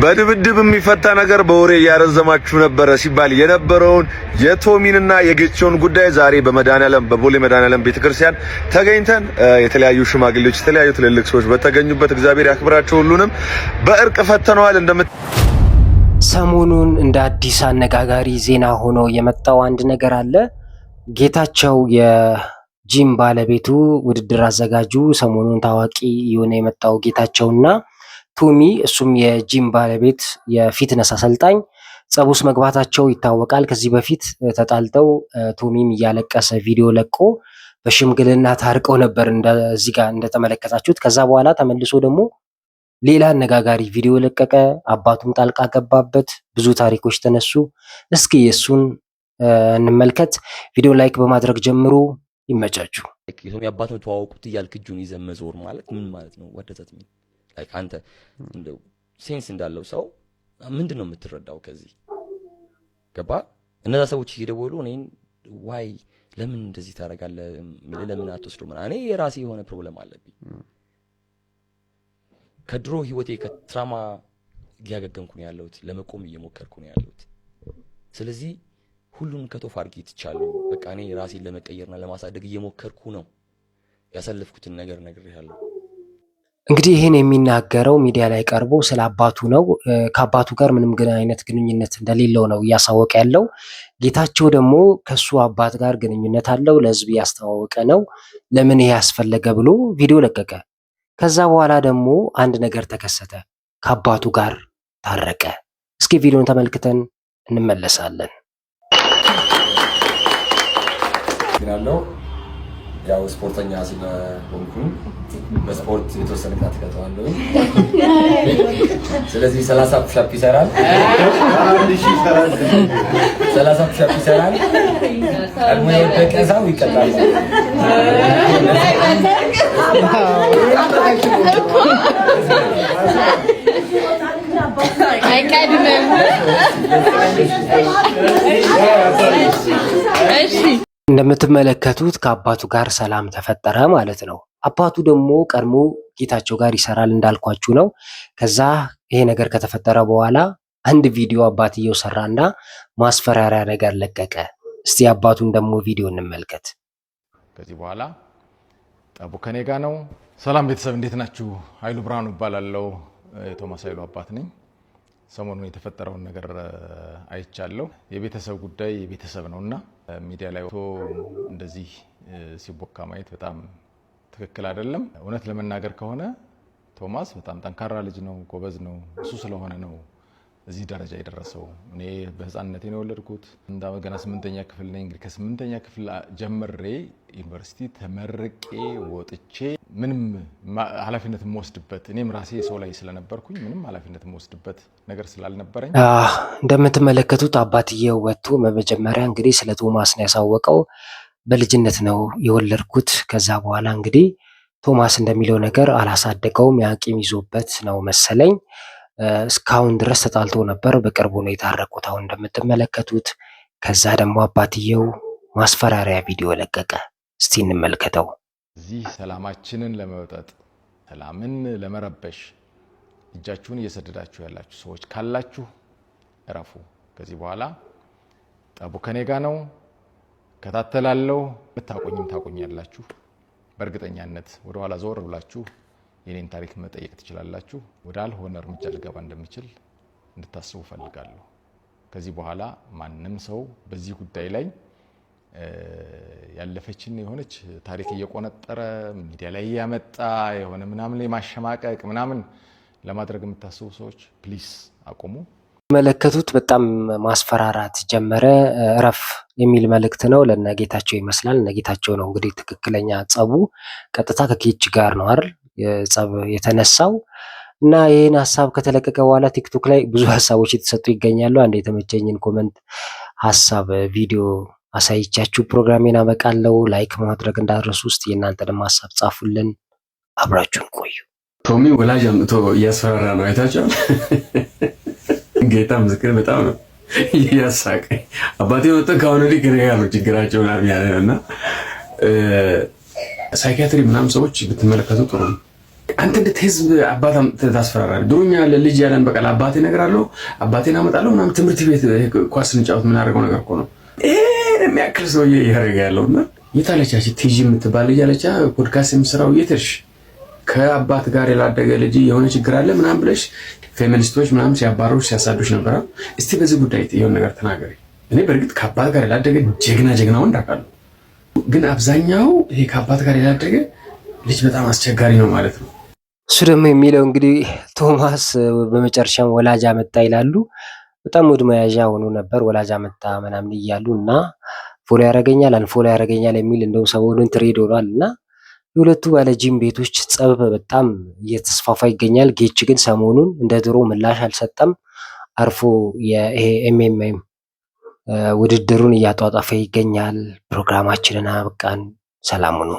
በድብድብ የሚፈታ ነገር በወሬ ያረዘማችሁ ነበር ሲባል የነበረውን የቶሚንና የጌቾን ጉዳይ ዛሬ በቦሌ መድኃኔዓለም ቤተክርስቲያን ተገኝተን የተለያዩ ሽማግሌዎች የተለያዩ ትልልቅ ሰዎች በተገኙበት እግዚአብሔር ያክብራቸው ሁሉንም በእርቅ ፈተነዋል። ሰሞኑን እንደ አዲስ አነጋጋሪ ዜና ሆኖ የመጣው አንድ ነገር አለ። ጌታቸው የጂም ባለቤቱ ውድድር አዘጋጁ ሰሞኑን ታዋቂ የሆነ የመጣው ጌታቸውና ቶሚ እሱም የጂም ባለቤት የፊትነስ አሰልጣኝ ጸብ ውስጥ መግባታቸው ይታወቃል። ከዚህ በፊት ተጣልተው ቶሚም እያለቀሰ ቪዲዮ ለቆ በሽምግልና ታርቀው ነበር እዚህ ጋር እንደተመለከታችሁት። ከዛ በኋላ ተመልሶ ደግሞ ሌላ አነጋጋሪ ቪዲዮ ለቀቀ። አባቱም ጣልቃ ገባበት። ብዙ ታሪኮች ተነሱ። እስኪ የእሱን እንመልከት። ቪዲዮ ላይክ በማድረግ ጀምሮ ይመቻችሁ። ቶሚ አባት ነው ተዋወቁት እያልክ እጁን ይዘህ መዞር ማለት ምን ማለት ነው? ወደዛት ምን ላይክ አንተ እንደው ሴንስ እንዳለው ሰው ምንድን ነው የምትረዳው ከዚህ? ገባ? እነዛ ሰዎች እየደወሉ እኔን ዋይ ለምን እንደዚህ ታደርጋለህ? ለምን አትወስደው? እኔ የራሴ የሆነ ፕሮብሌም አለብኝ። ከድሮ ህይወቴ ከትራማ እያገገምኩ ነው ያለሁት፣ ለመቆም እየሞከርኩ ነው ያለሁት። ስለዚህ ሁሉን ከቶፍ አድርጌ ትቻለሁ። በቃ እኔ ራሴን ለመቀየርና ለማሳደግ እየሞከርኩ ነው። ያሳለፍኩትን ነገር ነግሬሃለሁ። እንግዲህ ይህን የሚናገረው ሚዲያ ላይ ቀርቦ ስለ አባቱ ነው። ከአባቱ ጋር ምንም አይነት ግንኙነት እንደሌለው ነው እያሳወቀ ያለው። ጌታቸው ደግሞ ከሱ አባት ጋር ግንኙነት አለው፣ ለህዝብ እያስተዋወቀ ነው። ለምን ይሄ ያስፈለገ ብሎ ቪዲዮ ለቀቀ። ከዛ በኋላ ደግሞ አንድ ነገር ተከሰተ። ከአባቱ ጋር ታረቀ። እስኪ ቪዲዮን ተመልክተን እንመለሳለን። ግናለው ያው ስፖርተኛ ስለሆንኩኝ በስፖርት የተወሰነ ቅጣት ከተዋለሁ። ስለዚህ 30 ፑሽ-አፕ ይሰራል፣ 30 ፑሽ-አፕ ይሰራል። ቀድሞ የወደቀ ሰው ይቀጣል። አይቀድምም። እሺ እንደምትመለከቱት ከአባቱ ጋር ሰላም ተፈጠረ ማለት ነው። አባቱ ደግሞ ቀድሞ ጌታቸው ጋር ይሰራል እንዳልኳችሁ ነው። ከዛ ይሄ ነገር ከተፈጠረ በኋላ አንድ ቪዲዮ አባትየው ሰራና ማስፈራሪያ ነገር ለቀቀ። እስቲ አባቱን ደግሞ ቪዲዮ እንመልከት። ከዚህ በኋላ ጠቡ ከኔ ጋር ነው። ሰላም ቤተሰብ እንዴት ናችሁ? ኃይሉ ብርሃኑ እባላለሁ። የቶማስ ኃይሉ አባት ነኝ። ሰሞኑን የተፈጠረውን ነገር አይቻለሁ። የቤተሰብ ጉዳይ የቤተሰብ ነውና ሚዲያ ላይ ወጥቶ እንደዚህ ሲቦካ ማየት በጣም ትክክል አይደለም። እውነት ለመናገር ከሆነ ቶማስ በጣም ጠንካራ ልጅ ነው፣ ጎበዝ ነው። እሱ ስለሆነ ነው እዚህ ደረጃ የደረሰው። እኔ በህፃንነቴ ነው የወለድኩት። ገና 8ኛ ክፍል ነኝ። እንግዲህ ከ8ኛ ክፍል ጀምሬ ዩኒቨርሲቲ ተመርቄ ወጥቼ ምንም ኃላፊነት የምወስድበት እኔም ራሴ ሰው ላይ ስለነበርኩኝ ምንም ኃላፊነት የምወስድበት ነገር ስላልነበረኝ እንደምትመለከቱት አባትየው ወጥቶ በመጀመሪያ እንግዲህ ስለ ቶማስ ነው ያሳወቀው። በልጅነት ነው የወለድኩት። ከዛ በኋላ እንግዲህ ቶማስ እንደሚለው ነገር አላሳደገውም፣ ያቂም ይዞበት ነው መሰለኝ። እስካሁን ድረስ ተጣልቶ ነበር። በቅርቡ ነው የታረቁት አሁን እንደምትመለከቱት። ከዛ ደግሞ አባትየው ማስፈራሪያ ቪዲዮ ለቀቀ። እስቲ እንመልከተው። እዚህ ሰላማችንን ለመውጠጥ ሰላምን ለመረበሽ እጃችሁን እየሰደዳችሁ ያላችሁ ሰዎች ካላችሁ እረፉ። ከዚህ በኋላ ጠቡ ከኔ ጋር ነው። ከታተላለሁ። ብታቆኝም ታቆኛላችሁ። በእርግጠኛነት ወደ ኋላ ዞር ብላችሁ የኔን ታሪክ መጠየቅ ትችላላችሁ። ወደ አልሆነ እርምጃ ልገባ እንደምችል እንድታስቡ ፈልጋለሁ። ከዚህ በኋላ ማንም ሰው በዚህ ጉዳይ ላይ ያለፈችን የሆነች ታሪክ እየቆነጠረ ሚዲያ ላይ ያመጣ የሆነ ምናምን ላይ ማሸማቀቅ ምናምን ለማድረግ የምታስቡ ሰዎች ፕሊስ አቁሙ። መለከቱት በጣም ማስፈራራት ጀመረ። እረፍ የሚል መልእክት ነው ለነጌታቸው ይመስላል። ነጌታቸው ነው እንግዲህ ትክክለኛ ጸቡ ቀጥታ ከኬች ጋር ነው አይደል ጸብ የተነሳው። እና ይሄን ሐሳብ ከተለቀቀ በኋላ ቲክቶክ ላይ ብዙ ሐሳቦች የተሰጡ ይገኛሉ። አንድ የተመቸኝን ኮሜንት ሐሳብ ቪዲዮ አሳይቻችሁ ፕሮግራሜን አበቃለሁ። ላይክ ማድረግ እንዳትረሱ። እስቲ የእናንተ ደግሞ ሐሳብ ጻፉልን። አብራችሁን ቆዩ። ቶሚ ወላጅ አምጥቶ እያስፈራራ ነው አይታችኋል። ጌታ ምስክር በጣም ነው እያሳቀኝ። አባቴ ወጥቶ ከአሁን ወዲህ ከእኔ ጋር ነው ችግራቸው ምናምን ያለ ነው። እና ሳይኪያትሪ ምናምን ሰዎች ብትመለከቱ ጥሩ ነው። አንተ እንዴት ህዝብ አባታም ታስፈራራለህ? ድሮኛ ለልጅ ያለን በቃ አባቴ እነግራለሁ አባቴን አመጣለሁ ምናምን ትምህርት ቤት ኳስ ስንጫወት ምን አደረገው ነገር እኮ ነው ይሄን የሚያክል ሰውዬ እያደረገ ያለውና የታለቻች ቲጂ የምትባል ልጅ አለቻ ፖድካስት የምትሰራው የትርሽ ከአባት ጋር ያላደገ ልጅ የሆነ ችግር አለ ምናምን ብለሽ ፌሚኒስቶች ምናምን ሲያባሩሽ ሲያሳዱሽ ነበር። እስቲ በዚህ ጉዳይ የሆነ ነገር ተናገሪ። እኔ በእርግጥ ከአባት ጋር ያላደገ ጀግና ወንድ አውቃለሁ፣ ግን አብዛኛው ይሄ ከአባት ጋር ያላደገ ልጅ በጣም አስቸጋሪ ነው ማለት ነው። እሱ ደግሞ የሚለው እንግዲህ ቶማስ በመጨረሻም ወላጅ አመጣ ይላሉ። በጣም ውድ መያዣ ሆኖ ነበር ወላጅ አመጣ ምናምን እያሉ እና ፎሎ ያደርገኛል አንፎሎ ያደርገኛል የሚል እንደውም ሰሞኑን ትሬድ ሆኗል እና የሁለቱ ባለ ጂም ቤቶች ጸብ በጣም እየተስፋፋ ይገኛል። ጌች ግን ሰሞኑን እንደ ድሮ ምላሽ አልሰጠም። አርፎ ይሄ ኤምኤምኤም ውድድሩን እያጧጧፈ ይገኛል። ፕሮግራማችንን አበቃን። ሰላም ሁኑ።